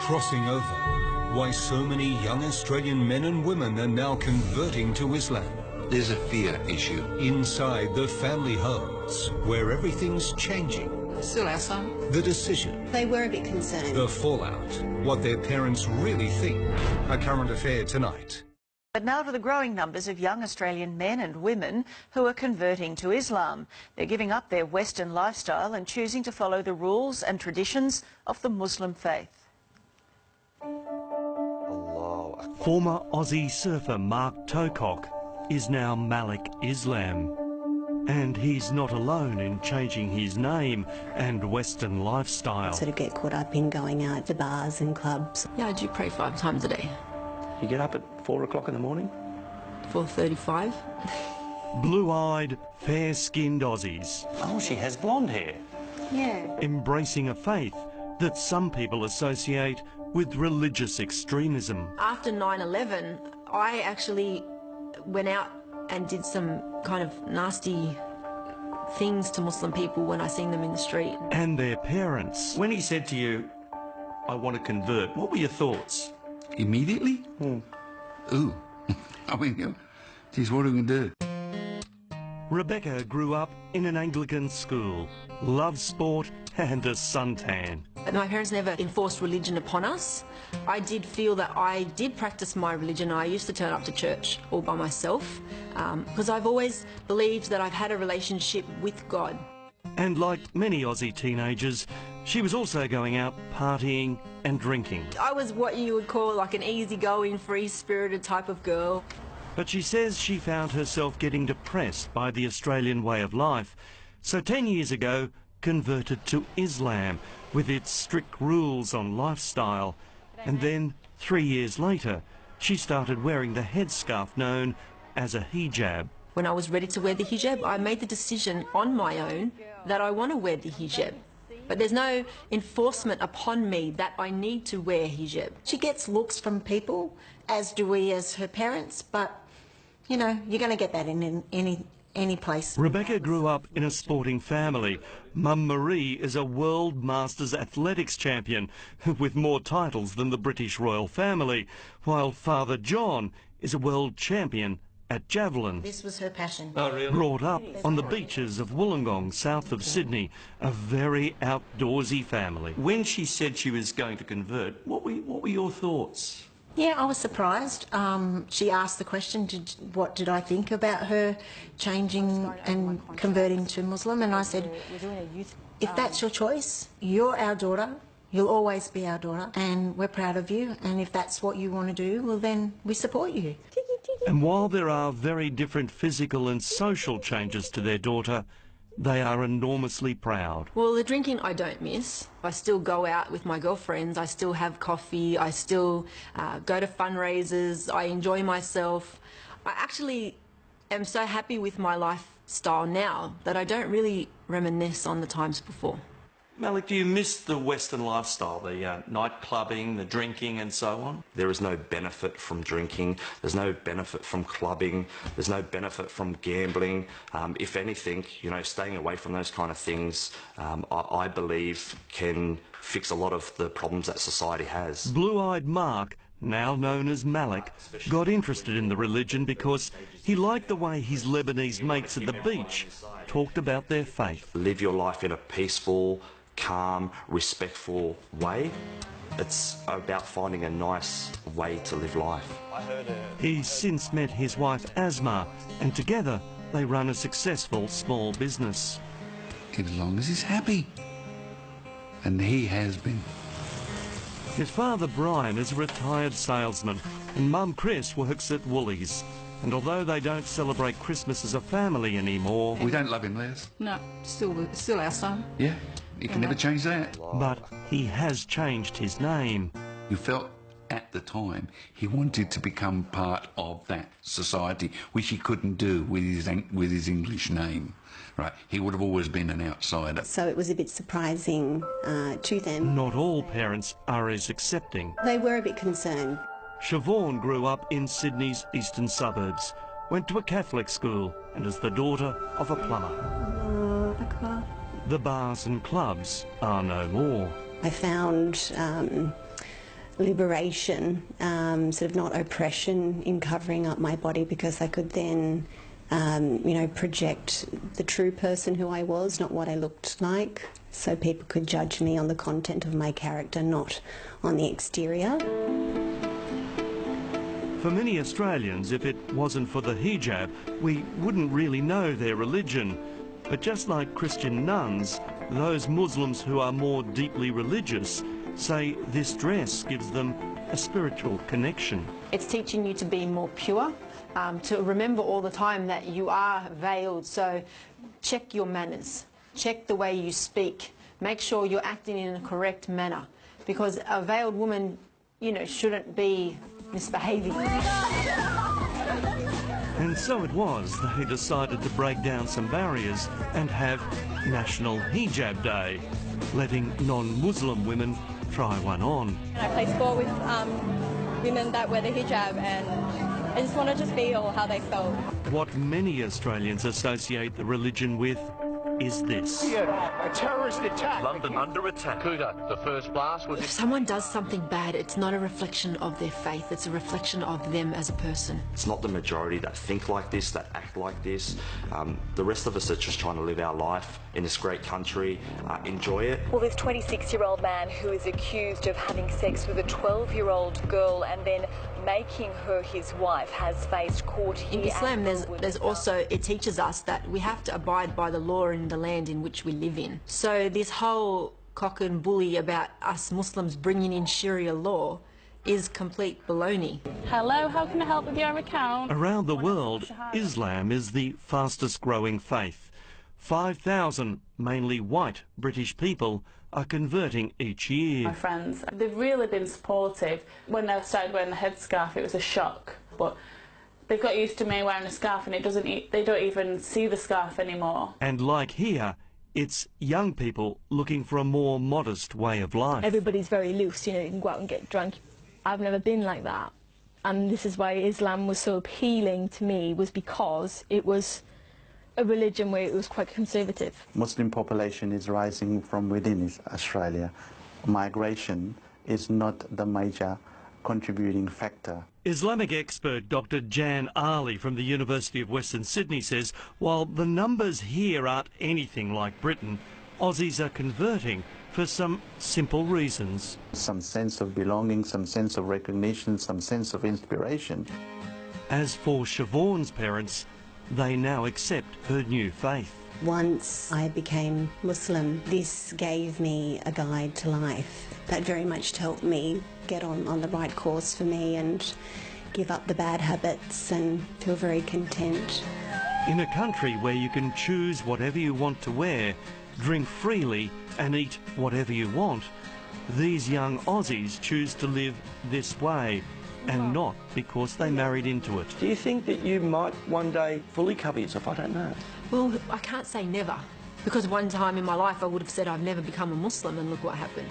crossing over, why so many young Australian men and women are now converting to Islam. There's a fear issue. Inside the family homes, where everything's changing. Still our son. The decision. They were a bit concerned. The fallout. What their parents really think. A current affair tonight. But now to the growing numbers of young Australian men and women who are converting to Islam. They're giving up their Western lifestyle and choosing to follow the rules and traditions of the Muslim faith. Former Aussie surfer Mark Tocock is now Malik Islam. And he's not alone in changing his name and Western lifestyle. Sort of get caught up in going out to bars and clubs. Yeah, I do pray 5 times a day. You get up at 4 o'clock in the morning? 4:35. Blue-eyed, fair-skinned Aussies. Oh, she has blonde hair. Yeah. Embracing a faith that some people associate with religious extremism. After 9/11, I actually went out and did some kind of nasty things to Muslim people when I seen them in the street. And their parents. When he said to you, I want to convert, what were your thoughts? Immediately? Ooh. I mean, geez, what are we going to do? Rebecca grew up in an Anglican school, loved sport and a suntan. But my parents never enforced religion upon us. I did feel that I did practice my religion. I used to turn up to church all by myself because I've always believed that I've had a relationship with God. And like many Aussie teenagers, she was also going out partying and drinking. I was what you would call like an easygoing, free-spirited type of girl. But she says she found herself getting depressed by the Australian way of life. So 10 years ago, converted to Islam with its strict rules on lifestyle. And then 3 years later, she started wearing the headscarf known as a hijab. When I was ready to wear the hijab, I made the decision on my own that I want to wear the hijab. But there's no enforcement upon me that I need to wear hijab. She gets looks from people, as do we as her parents, but, you know, you're going to get that in any place. Rebecca grew up in a sporting family. Mum Marie is a World Masters athletics champion with more titles than the British royal family, while Father John is a world champion at javelin. This was her passion. Oh, really? Brought up on the beaches of Wollongong, south of Sydney, a very outdoorsy family. When she said she was going to convert, what were your thoughts? Yeah, I was surprised. She asked the question, what did I think about her changing and converting to Muslim? And I said, if that's your choice, you're our daughter, you'll always be our daughter, and we're proud of you. And if that's what you want to do, well, then we support you. And while there are very different physical and social changes to their daughter, they are enormously proud. Well, the drinking I don't miss. I still go out with my girlfriends, I still have coffee, I still go to fundraisers, I enjoy myself. I actually am so happy with my lifestyle now that I don't really reminisce on the times before. Malik, do you miss the Western lifestyle, the night clubbing, the drinking and so on? There is no benefit from drinking, there's no benefit from clubbing, there's no benefit from gambling. If anything, you know, staying away from those kind of things, I believe can fix a lot of the problems that society has. Blue-eyed Mark, now known as Malik, got interested in the religion because he liked the way his Lebanese mates at the beach talked about their faith. Live your life in a peaceful, calm, respectful way. It's about finding a nice way to live life. He's since met his wife Asma, and together they run a successful small business. As long as he's happy. And he has been. His father Brian is a retired salesman, and Mum Chris works at Woolies. And although they don't celebrate Christmas as a family anymore... We don't love him, Les. No, still our son. Yeah, you can never change that. But he has changed his name. You felt at the time he wanted to become part of that society, which he couldn't do with his English name. Right, he would have always been an outsider. So it was a bit surprising to them. Not all parents are as accepting. They were a bit concerned. Siobhan grew up in Sydney's eastern suburbs, went to a Catholic school, and is the daughter of a plumber. The bars and clubs are no more. I found liberation, sort of not oppression in covering up my body, because I could then, you know, project the true person who I was, not what I looked like, so people could judge me on the content of my character, not on the exterior. For many Australians, if it wasn't for the hijab, we wouldn't really know their religion. But just like Christian nuns, those Muslims who are more deeply religious say this dress gives them a spiritual connection. It's teaching you to be more pure, to remember all the time that you are veiled, so check your manners, check the way you speak, make sure you're acting in a correct manner, because a veiled woman, you know, shouldn't be misbehaving. And so it was they decided to break down some barriers and have National Hijab Day, letting non-Muslim women try one on. I play sport with women that wear the hijab, and I just want to feel how they felt. What many Australians associate the religion with is this. A terrorist attack. London under attack. Kuta, the first blast was... If someone does something bad, it's not a reflection of their faith, it's a reflection of them as a person. It's not the majority that think like this, that act like this. The rest of us are just trying to live our life in this great country, enjoy it. Well, this 26-year-old man who is accused of having sex with a 12-year-old girl and then making her his wife has faced court here. In Islam, there's also, it teaches us that we have to abide by the law in the land in which we live in. So this whole cock and bully about us Muslims bringing in Sharia law is complete baloney. Hello, how can I help with your account? Around the world, Islam is the fastest growing faith. 5,000, mainly white British people, are converting each year. My friends, they've really been supportive. When I started wearing the headscarf, it was a shock, but they've got used to me wearing a scarf, and they don't even see the scarf anymore. And like here, it's young people looking for a more modest way of life. Everybody's very loose, you know, you can go out and get drunk. I've never been like that, and this is why Islam was so appealing to me, was because it was a religion where it was quite conservative. Muslim population is rising from within Australia. Migration is not the major contributing factor. Islamic expert Dr. Jan Ali from the University of Western Sydney says while the numbers here aren't anything like Britain, Aussies are converting for some simple reasons. Some sense of belonging, some sense of recognition, some sense of inspiration. As for Siobhan's parents, they now accept her new faith. Once I became Muslim, this gave me a guide to life that very much helped me get on the right course for me and give up the bad habits and feel very content. In a country where you can choose whatever you want to wear, drink freely and eat whatever you want, these young Aussies choose to live this way, and not because they married into it. Do you think that you might one day fully cover yourself? I don't know. Well, I can't say never, because one time in my life I would have said I've never become a Muslim, and look what happened.